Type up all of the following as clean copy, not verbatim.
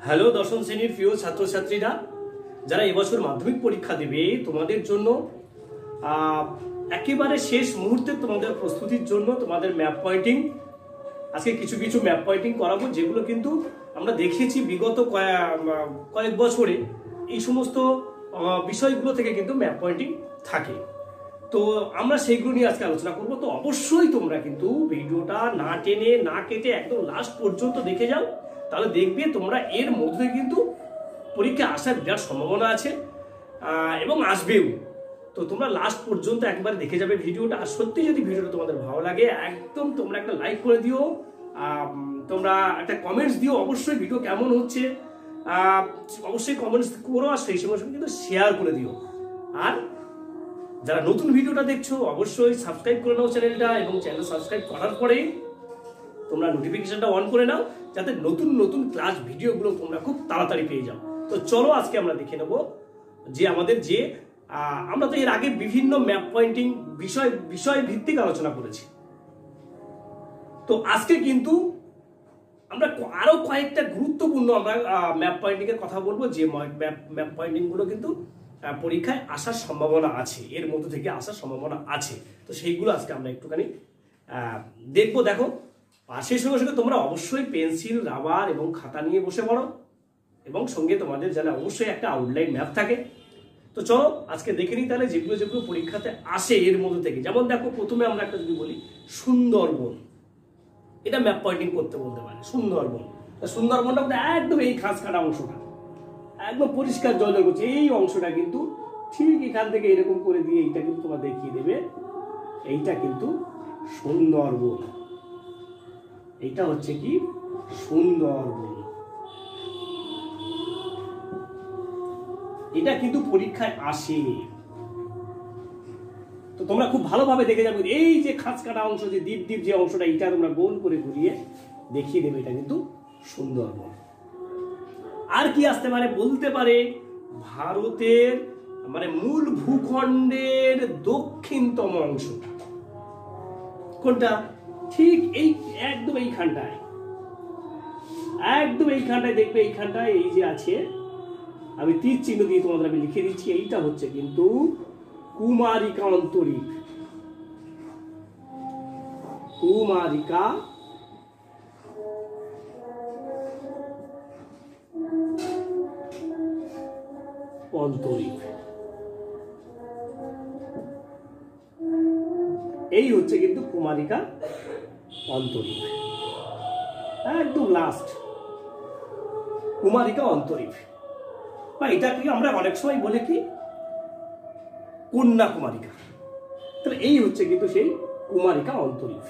Hello দশম শ্রেণীর প্রিয় ছাত্রছাত্রীরা, যারা এবছর মাধ্যমিক পরীক্ষা দেবে তোমাদের জন্য একেবারে শেষ মুহূর্তে তোমাদের প্রস্তুতির জন্য তোমাদের ম্যাপ পয়েন্টিং, আজকে কিছু কিছু ম্যাপ পয়েন্টিং করাবো, যেগুলো কিন্তু আমরা দেখেছি বিগত কয়েক বছরে এই সমস্ত বিষয়গুলো থেকে কিন্তু ম্যাপ পয়েন্টিং থাকে। তো আমরা সেইগুলো নিয়ে আজকে আলোচনা করবো। তো অবশ্যই তোমরা কিন্তু ভিডিওটা না টেনে না কেটে একদম লাস্ট পর্যন্ত দেখে যাও, তাহলে দেখবে তোমরা এর মধ্যে কিন্তু পরীক্ষা আসার বিরাট সম্ভাবনা আছে এবং আসবেও। তো তোমরা লাস্ট পর্যন্ত একবার দেখে যাবে ভিডিওটা। আর সত্যি যদি ভিডিওটা তোমাদের ভালো লাগে একদম তোমরা একটা লাইক করে দিও, তোমরা একটা কমেন্টস দিও অবশ্যই ভিডিও কেমন হচ্ছে, অবশ্যই কমেন্টস করো, আর সেই সময় কিন্তু শেয়ার করে দিও। আর যারা নতুন ভিডিওটা দেখছো অবশ্যই সাবস্ক্রাইব করে নাও চ্যানেলটা, এবং চ্যানেল সাবস্ক্রাইব করার পরে তোমরা নোটিফিকেশনটা অন করে নাও, যাতে নতুন নতুন ক্লাস ভিডিওগুলো তোমরা খুব তাড়াতাড়ি পেয়ে যাও। তো চলো আজকে আমরা দেখে নেব যে আমাদের যে আমরা তো এর আগে বিভিন্ন ম্যাপ পয়েন্টিং বিষয় ভিত্তিক আলোচনা করেছি। তো আজকে কিন্তু আমরা আরো কয়েকটা গুরুত্বপূর্ণ আমরা ম্যাপ পয়েন্টিং এর কথা বলবো, যে ম্যাপ পয়েন্টিং গুলো কিন্তু পরীক্ষায় আসার সম্ভাবনা আছে, এর মধ্যে থেকে আসার সম্ভাবনা আছে। তো সেইগুলো আজকে আমরা একটুখানি দেখবো। দেখো, আর সেই সঙ্গে সঙ্গে তোমরা অবশ্যই পেন্সিল, রাবার এবং খাতা নিয়ে বসে পড়ো, এবং সঙ্গে তোমাদের যেন অবশ্যই একটা আউটলাইন ম্যাপ থাকে। তো চলো আজকে দেখে নিই তাহলে যেগুলো যেগুলো পরীক্ষাতে আসে এর মধ্যে থেকে। যেমন দেখো, প্রথমে আমরা একটা যদি বলি সুন্দরবন, এটা ম্যাপ পয়েন্টিং করতে বলতে পারে। সুন্দরবনটা একদম এই খাস কাটা অংশটা একদম পরিষ্কার জল করছে, এই অংশটা কিন্তু ঠিক এখান থেকে এরকম করে দিয়ে এইটা কিন্তু তোমার দেখিয়ে দেবে, এইটা কিন্তু সুন্দরবন। এইটা হচ্ছে কি সুন্দরবন। এটা কিন্তু পরীক্ষায় আসে। তো তোমরা খুব ভালোভাবে দেখে যাবে, এই যে খাঁজ কাটা অংশ, যে দ্বীপ যে অংশটা, এটা তোমরা গোল করে ঘুরিয়ে দেখিয়ে দেবে, এটা কিন্তু সুন্দরবন। আর কি আসতে পারে বলতে পারে, ভারতের মানে মূল ভূখণ্ডের দক্ষিণতম অংশ কোনটা? ঠিক এই একদম এইখানটায় দেখবে, এইখানটায় এই যে আছে, আমি তীর চিহ্ন দিয়ে তোমাদের আমি লিখে দিচ্ছি, এইটা হচ্ছে কিন্তু কুমারিকা অন্তরীপ। কুমারিকা অন্তরীপ, এই হচ্ছে কিন্তু কুমারিকা অন্তরীপ, একদম লাস্ট কুমারিকা অন্তরীপ। বা এটাকে আমরা অনেক সময় বলে কি কন্যাকুমারিকা। তাহলে এই হচ্ছে কিন্তু সেই কুমারিকা অন্তরীপ।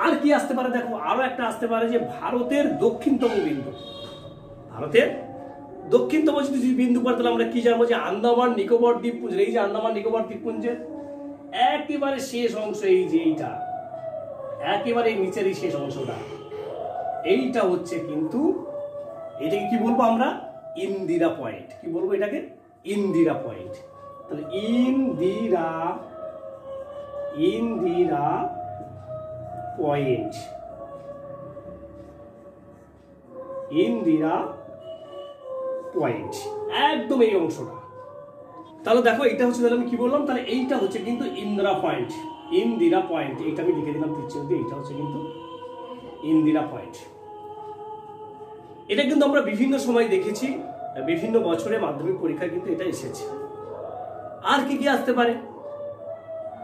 আর কি আসতে পারে দেখো, আরো একটা আসতে পারে যে ভারতের দক্ষিণতম বিন্দু। ভারতের দক্ষিণতম যদি বিন্দু পড়ে, তাহলে আমরা কি জানবো যে আন্দামান নিকোবর দ্বীপপুঞ্জ। এই যে আন্দামান নিকোবর দ্বীপপুঞ্জের একেবারে শেষ অংশ, এই যে এইটা একেবারে নিচের এই শেষ অংশটা, এইটা হচ্ছে কিন্তু, এটাকে কি বলবো আমরা? ইন্দিরা পয়েন্ট। কি বলবো এটাকে? ইন্দিরা পয়েন্ট। তাহলে ইন্দিরা পয়েন্ট, ইন্দিরা পয়েন্ট একদম এই অংশটা। তাহলে দেখো, এটা হচ্ছে, তাহলে আমি কি বললাম, তাহলে এইটা হচ্ছে কিন্তু ইন্দিরা পয়েন্ট। ইন্দিরা পয়েন্ট, এইটা আমি লিখে দিলাম তীর চিহ্ন দিয়ে, এইটা হচ্ছে কিন্তু ইন্দিরা পয়েন্ট। এটা কিন্তু আমরা বিভিন্ন সময় দেখেছি, বিভিন্ন বছরে মাধ্যমিক পরীক্ষায় কিন্তু এটা এসেছে। আর কি কি আসতে পারে?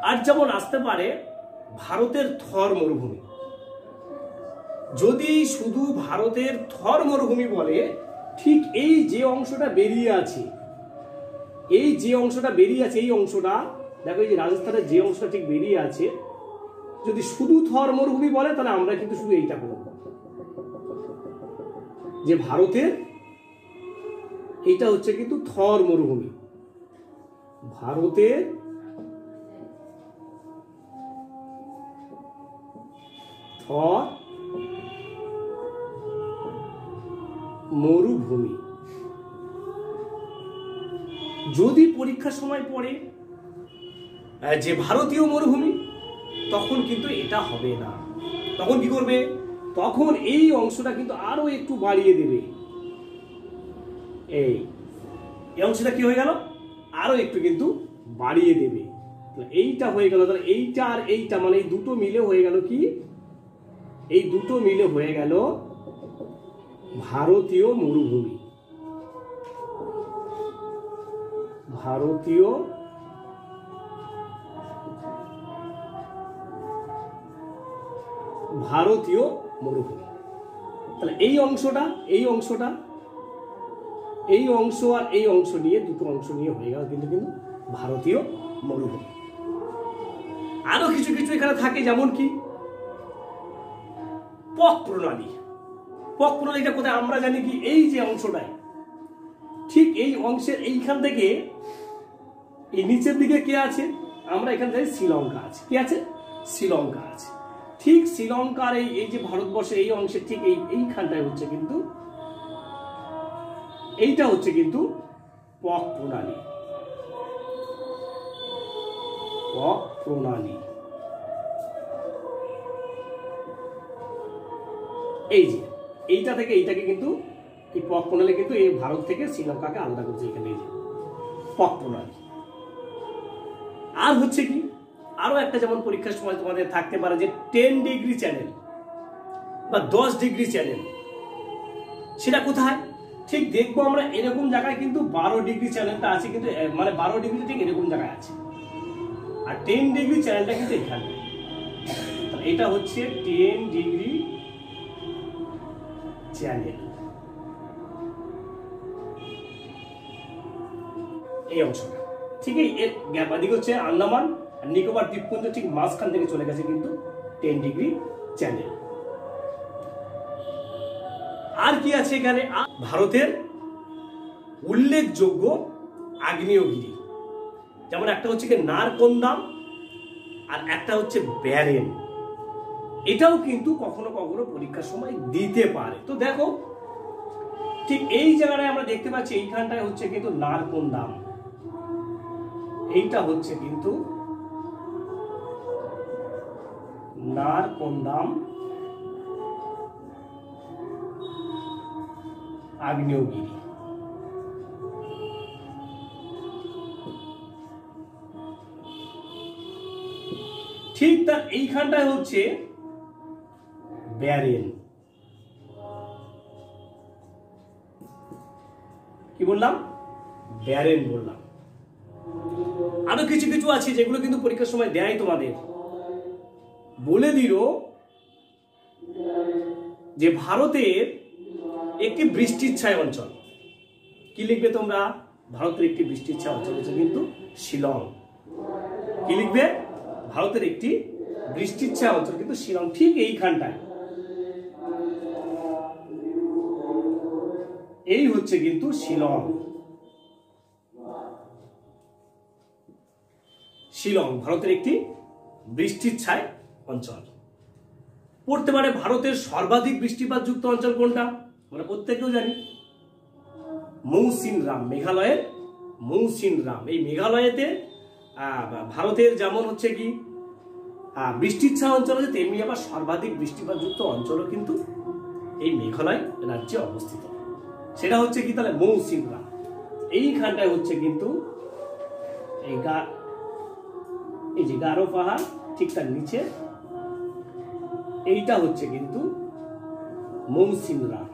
আর যেমন আসতে পারে ভারতের থর মরুভূমি। যদি শুধু ভারতের থর মরুভূমি বলে, ঠিক এই যে অংশটা বেরিয়ে আছে, এই অংশটা দেখো, এই যে রাজস্থানের যে অংশটা ঠিক বেরিয়ে আছে, যদি শুধু থর মরুভূমি বলে, তাহলে আমরা কিন্তু শুধু এইটা বলবো যে ভারতের এইটা হচ্ছে কিন্তু থর মরুভূমি। ভারতের থর মরুভূমি। যদি পরীক্ষার সময় পড়ে যে ভারতীয় মরুভূমি, তখন কিন্তু এটা হবে না। তখন কি করবে? তখন এই অংশটা কিন্তু আরো একটু বাড়িয়ে দেবে, এই অংশটা কি হয়ে গেল, আরো একটু কিন্তু বাড়িয়ে দেবে। এইটা হয়ে গেল, তাহলে এইটা আর এইটা মানে এই দুটো মিলে হয়ে গেল কি, এই দুটো মিলে হয়ে গেল ভারতীয় মরুভূমি। ভারতীয় মরুভূমি। তাহলে এই অংশটা এই অংশ আর এই অংশ নিয়ে, দুটো অংশ নিয়ে হয়ে গেল কিন্তু ভারতীয় মরুভূমি। আরো কিছু কিছু এখানে থাকে, যেমন কি পক প্রণালী। পক প্রণালীটা কোথায় আমরা জানি কি, এই যে অংশটাই, ঠিক এই অংশের এইখান থেকে এই নিচের দিকে কে আছে, আমরা এখান থেকে শ্রীলঙ্কা আছে, কি আছে, শ্রীলঙ্কা আছে। ঠিক শ্রীলঙ্কার এই যে ভারতবর্ষের এই অংশের ঠিক এইখানটায় হচ্ছে কিন্তু, এইটা হচ্ছে কিন্তু পক প্রণালী। পক প্রণালী এই যে এইটা থেকে এইটাকে কিন্তু, এই পক প্রণালী কিন্তু এই ভারত থেকে শ্রীলঙ্কাকে আলাদা করছে এখানে, এই যে পক প্রণালী। আর হচ্ছে কি, আরো একটা যেমন পরীক্ষার সময় তোমাদের থাকতে পারে যে 10 ডিগ্রি চ্যানেল বা 10 ডিগ্রি চ্যানেল, সেটা কোথায়, ঠিক দেখবো আমরা এরকম জায়গায় কিন্তু 12 ডিগ্রি চ্যানেলটা আছে, কিন্তু মানে 12 ডিগ্রি ঠিক এরকম জায়গায় আছে, আর 10 ডিগ্রি চ্যানেলটা কিন্তু এখানে। এটা হচ্ছে 10 ডিগ্রি চ্যানেল, এই অংশটা ঠিক এর দিকে হচ্ছে আন্দামান আর নিকোবর দ্বীপপুঞ্জ, ঠিক মাঝখান থেকে চলে গেছে কিন্তু 10 ডিগ্রি চ্যানেল। আর কি আছে এখানে, ভারতের উল্লেখযোগ্য আগ্নেয়গিরি, যেমন একটা হচ্ছে কি নারকন্দাম আর একটা হচ্ছে ব্যারেন। এটাও কিন্তু কখনো কখনো পরীক্ষার সময় দিতে পারে। তো দেখো ঠিক এই জায়গাটায় আমরা দেখতে পাচ্ছি, এইখানটায় হচ্ছে কিন্তু নারকন্দাম, এইটা হচ্ছে কিন্তু নারকন্দাম আগ্নেয়গিরি। ঠিক তার এইখানটায় হচ্ছে ব্যারেন। কি বললাম, ব্যারেন বললাম। আরো কিছু কিছু আছে যেগুলো কিন্তু পরীক্ষার সময় দেয় তোমাদের। বলে দিল যে ভারতের একটি বৃষ্টিচ্ছায় অঞ্চল, কি লিখবে তোমরা, ভারতের একটি বৃষ্টিচ্ছায় অঞ্চল হচ্ছে কিন্তু শিলং। কি লিখবে, ভারতের একটি বৃষ্টিচ্ছায় অঞ্চল কিন্তু শিলং, ঠিক এইখানটায়। এই হচ্ছে কিন্তু শিলং। শিলং ভারতের একটি বৃষ্টিচ্ছায় অঞ্চল। পড়তে পারে ভারতের সর্বাধিক বৃষ্টিপাত যুক্ত অঞ্চল কোনটা, আমরা প্রত্যেকেও জানি মৌসিনরাম, মেঘালয়ের মৌসিনরাম। এই মেঘালয়েতে ভারতের যেমন হচ্ছে কি বৃষ্টিচ্ছায় অঞ্চল আছে, তেমনি আবার সর্বাধিক বৃষ্টিপাত যুক্ত অঞ্চলও কিন্তু এই মেঘালয় রাজ্যে অবস্থিত। সেটা হচ্ছে কি তাহলে মৌসিনরাম। এইখানটায় হচ্ছে কিন্তু এই যে গারো পাহাড়, ঠিক তার নিচে এইটা হচ্ছে কিন্তু মৌসিনরাম।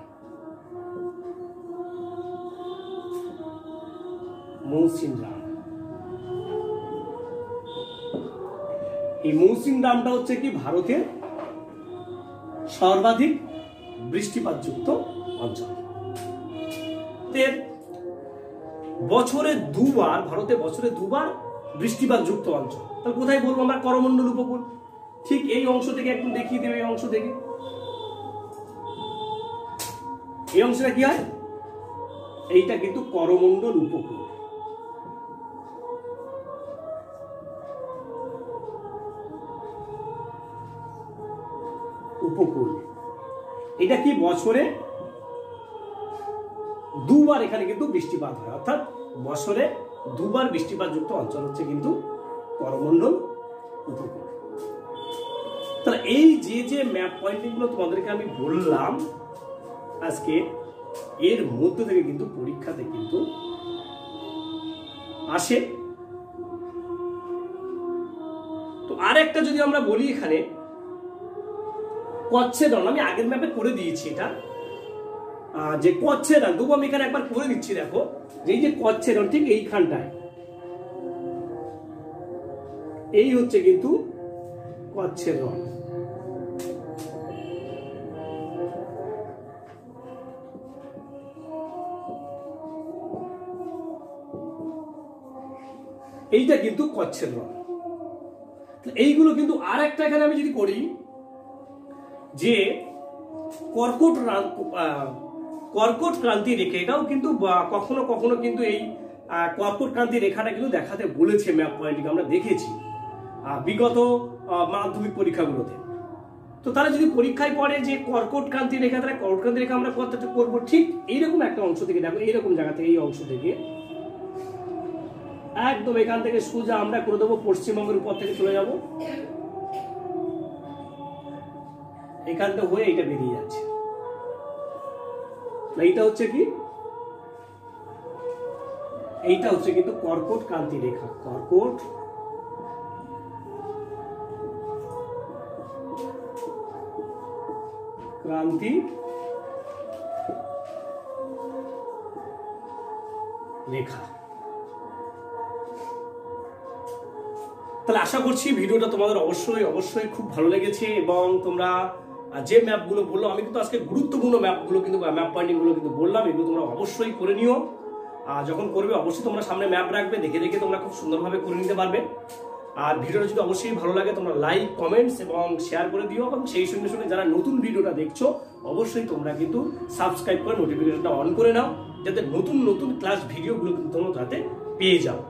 মৌসিনরাম, এই মৌসিনরামটা হচ্ছে কি ভারতের সর্বাধিক বৃষ্টিপাত যুক্ত অঞ্চল। বছরে দুবার, ভারতে বছরে দুবার বৃষ্টিপাত যুক্ত অঞ্চল। তাহলে কোথায় বলবো আমরা, করমণ্ডল উপকূল। ঠিক এই অংশ থেকে একটু দেখিয়ে দেবে, এই অংশ থেকে, এই অংশটা কি হয়, এইটা কিন্তু করমণ্ডল উপকূল। উপকূল এটা কি বছরে দুবার এখানে কিন্তু বৃষ্টিপাত হয়, অর্থাৎ বছরে দুবার বৃষ্টিপাত যুক্ত অঞ্চল হচ্ছে কিন্তু করমণ্ডল উপকূল। তাহলে এই যে ম্যাপ পয়েন্টিং গুলো তোমাদেরকে আমি বললাম আজকে, এর মধ্য থেকে কিন্তু পরীক্ষাতে কিন্তু আসে। তো আর একটা যদি আমরা বলি এখানে কচ্ছেদন, আমি আগের ম্যাপে করে দিয়েছি এটা, যে কচ্ছেদন, তবু আমি এখানে একবার করে দিচ্ছি। দেখো এই যে কচ্ছেদন ঠিক এইখানটায়, এই হচ্ছে কিন্তু কচ্ছেদন। এইটা কিন্তু কচ্ছেদন। এইগুলো কিন্তু আর একটা এখানে আমি যদি করি যে কর্কট ক্রান্তি রেখা, এটাও কিন্তু কখনো কখনো কিন্তু এই কর্কট ক্রান্তি রেখাটা কিন্তু দেখাতে বলেছে ম্যাপ পয়েন্টিং, আমরা দেখেছি বিগত মাধ্যমিক পরীক্ষাগুলোতে। তো তারা যদি পরীক্ষায় পড়ে যে কর্কট ক্রান্তি রেখা, তাহলে কর্কট ক্রান্তি রেখা আমরা কতটা করবো, ঠিক এইরকম একটা অংশ থেকে, দেখো এইরকম জায়গা থেকে, এই অংশ থেকে একদম এখান থেকে সোজা আমরা করে দেবো, পশ্চিমবঙ্গের উপর থেকে চলে যাব, এখানটা হয়ে এইটা বেরিয়ে যাচ্ছে। এইটা হচ্ছে কি, এইটা হচ্ছে কিন্তু কর্কট ক্রান্তি রেখা, কর্কট ক্রান্তি রেখা। তাহলে আশা করছি ভিডিওটা তোমাদের অবশ্যই খুব ভালো লেগেছে, এবং তোমরা যে ম্যাপগুলো বললো, আমি কিন্তু আজকে গুরুত্বপূর্ণ ম্যাপগুলো কিন্তু ম্যাপ পয়েন্টিং গুলো কিন্তু বললাম, এগুলো তোমরা অবশ্যই করে নিও। আর যখন করবে অবশ্যই তোমরা সামনে ম্যাপ রাখবে, দেখে দেখে তোমরা খুব সুন্দরভাবে করে নিতে পারবে। আর ভিডিওটা যদি অবশ্যই ভালো লাগে তোমরা লাইক, কমেন্টস এবং শেয়ার করে দিও, এবং সেই সঙ্গে সঙ্গে যারা নতুন ভিডিওটা দেখছো অবশ্যই তোমরা কিন্তু সাবস্ক্রাইব করে নোটিফিকেশনটা অন করে নাও, যাতে নতুন ক্লাস ভিডিওগুলো কিন্তু তোমরা তাতে পেয়ে যাও।